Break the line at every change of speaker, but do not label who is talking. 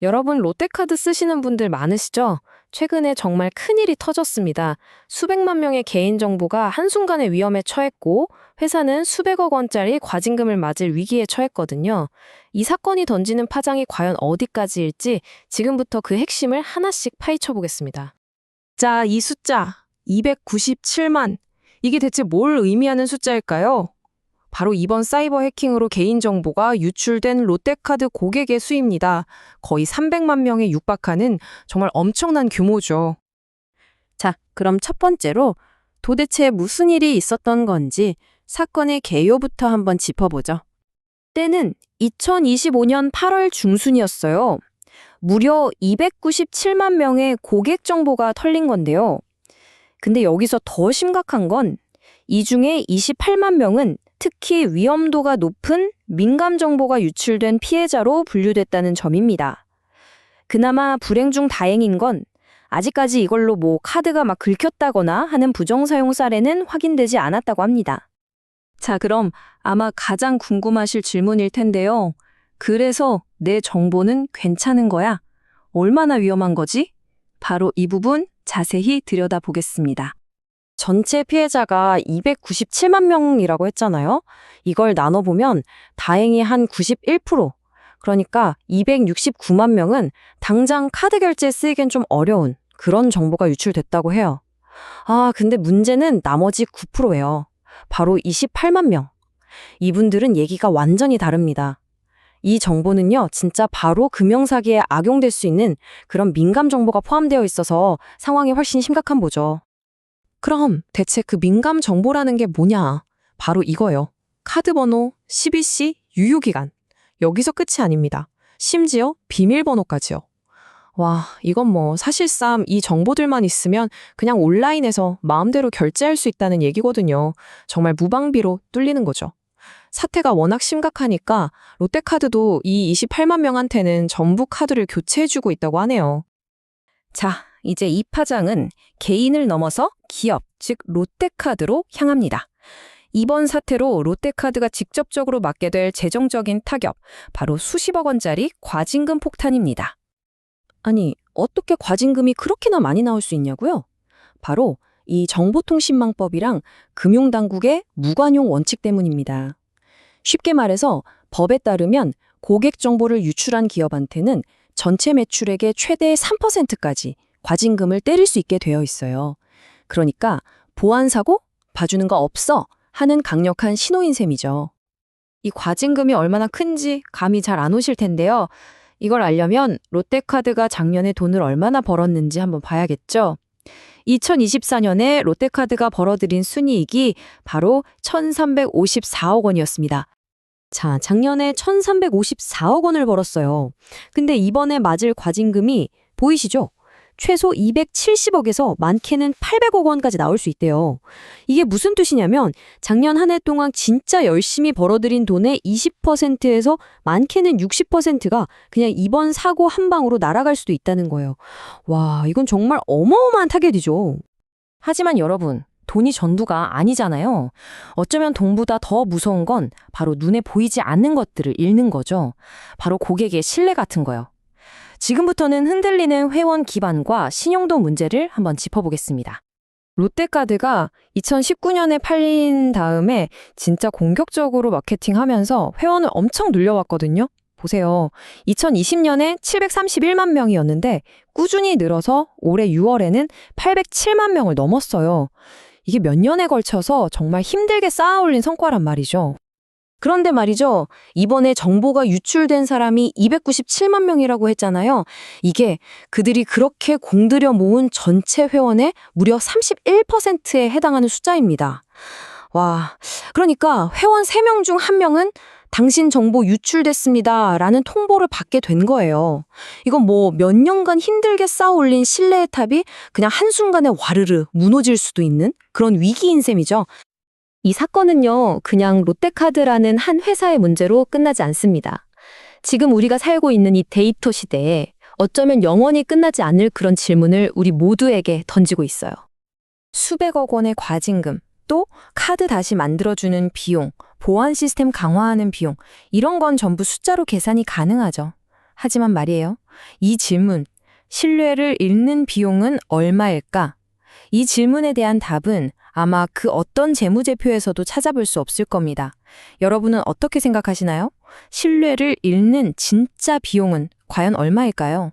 여러분 롯데카드 쓰시는 분들 많으시죠? 최근에 정말 큰일이 터졌습니다. 수백만 명의 개인정보가 한순간에 위험에 처했고 회사는 수백억 원짜리 과징금을 맞을 위기에 처했거든요. 이 사건이 던지는 파장이 과연 어디까지일지 지금부터 그 핵심을 하나씩 파헤쳐 보겠습니다.
자, 이 숫자 297만. 이게 대체 뭘 의미하는 숫자일까요? 바로 이번 사이버 해킹으로 개인정보가 유출된 롯데카드 고객의 수입니다. 거의 300만 명에 육박하는 정말 엄청난 규모죠.
자, 그럼 첫 번째로 도대체 무슨 일이 있었던 건지 사건의 개요부터 한번 짚어보죠. 때는 2025년 8월 중순이었어요. 무려 297만 명의 고객 정보가 털린 건데요. 근데 여기서 더 심각한 건 이 중에 28만 명은 특히 위험도가 높은 민감 정보가 유출된 피해자로 분류됐다는 점입니다. 그나마 불행 중 다행인 건 아직까지 이걸로 카드가 막 긁혔다거나 하는 부정사용 사례는 확인되지 않았다고 합니다. 자, 그럼 아마 가장 궁금하실 질문일 텐데요. 그래서 내 정보는 괜찮은 거야? 얼마나 위험한 거지? 바로 이 부분 자세히 들여다보겠습니다. 전체 피해자가 297만 명이라고 했잖아요. 이걸 나눠보면 다행히 한 91%, 그러니까 269만 명은 당장 카드 결제 쓰이기엔 좀 어려운 그런 정보가 유출됐다고 해요. 근데 문제는 나머지 9%예요. 바로 28만 명. 이분들은 얘기가 완전히 다릅니다. 이 정보는요, 진짜 바로 금융사기에 악용될 수 있는 그런 민감 정보가 포함되어 있어서 상황이 훨씬 심각한 거죠.
그럼 대체 그 민감 정보라는 게 뭐냐? 바로 이거요. 카드 번호, CBC, 유효기간. 여기서 끝이 아닙니다. 심지어 비밀번호까지요. 와, 이건 사실상 이 정보들만 있으면 그냥 온라인에서 마음대로 결제할 수 있다는 얘기거든요. 정말 무방비로 뚫리는 거죠. 사태가 워낙 심각하니까 롯데카드도 이 28만 명한테는 전부 카드를 교체해주고 있다고 하네요.
자, 이제 이 파장은 개인을 넘어서 기업, 즉 롯데카드로 향합니다. 이번 사태로 롯데카드가 직접적으로 맞게 될 재정적인 타격, 바로 수십억 원짜리 과징금 폭탄입니다. 아니, 어떻게 과징금이 그렇게나 많이 나올 수 있냐고요? 바로 이 정보통신망법이랑 금융당국의 무관용 원칙 때문입니다. 쉽게 말해서 법에 따르면 고객 정보를 유출한 기업한테는 전체 매출액의 최대 3%까지 과징금을 때릴 수 있게 되어 있어요. 그러니까 보안사고 봐주는 거 없어 하는 강력한 신호인 셈이죠. 이 과징금이 얼마나 큰지 감이 잘 안 오실 텐데요. 이걸 알려면 롯데카드가 작년에 돈을 얼마나 벌었는지 한번 봐야겠죠. 2024년에 롯데카드가 벌어들인 순이익이 바로 1,354억 원이었습니다. 자, 작년에 1,354억 원을 벌었어요. 근데 이번에 맞을 과징금이 보이시죠? 최소 270억에서 많게는 800억 원까지 나올 수 있대요. 이게 무슨 뜻이냐면 작년 한 해 동안 진짜 열심히 벌어들인 돈의 20%에서 많게는 60%가 그냥 이번 사고 한 방으로 날아갈 수도 있다는 거예요. 와, 이건 정말 어마어마한 타겟이죠. 하지만 여러분, 돈이 전부가 아니잖아요. 어쩌면 돈보다 더 무서운 건 바로 눈에 보이지 않는 것들을 잃는 거죠. 바로 고객의 신뢰 같은 거요. 지금부터는 흔들리는 회원 기반과 신용도 문제를 한번 짚어보겠습니다. 롯데카드가 2019년에 팔린 다음에 진짜 공격적으로 마케팅하면서 회원을 엄청 늘려왔거든요. 보세요. 2020년에 731만 명이었는데 꾸준히 늘어서 올해 6월에는 807만 명을 넘었어요. 이게 몇 년에 걸쳐서 정말 힘들게 쌓아올린 성과란 말이죠. 그런데 말이죠. 이번에 정보가 유출된 사람이 297만 명이라고 했잖아요. 이게 그들이 그렇게 공들여 모은 전체 회원의 무려 31%에 해당하는 숫자입니다. 와, 그러니까 회원 3명 중 1명은 당신 정보 유출됐습니다 라는 통보를 받게 된 거예요. 이건 몇 년간 힘들게 쌓아올린 신뢰의 탑이 그냥 한순간에 와르르 무너질 수도 있는 그런 위기인 셈이죠. 이 사건은요, 그냥 롯데카드라는 한 회사의 문제로 끝나지 않습니다. 지금 우리가 살고 있는 이 데이터 시대에 어쩌면 영원히 끝나지 않을 그런 질문을 우리 모두에게 던지고 있어요. 수백억 원의 과징금, 또 카드 다시 만들어주는 비용, 보안 시스템 강화하는 비용, 이런 건 전부 숫자로 계산이 가능하죠. 하지만 말이에요. 이 질문, 신뢰를 잃는 비용은 얼마일까? 이 질문에 대한 답은 아마 그 어떤 재무제표에서도 찾아볼 수 없을 겁니다. 여러분은 어떻게 생각하시나요? 신뢰를 잃는 진짜 비용은 과연 얼마일까요?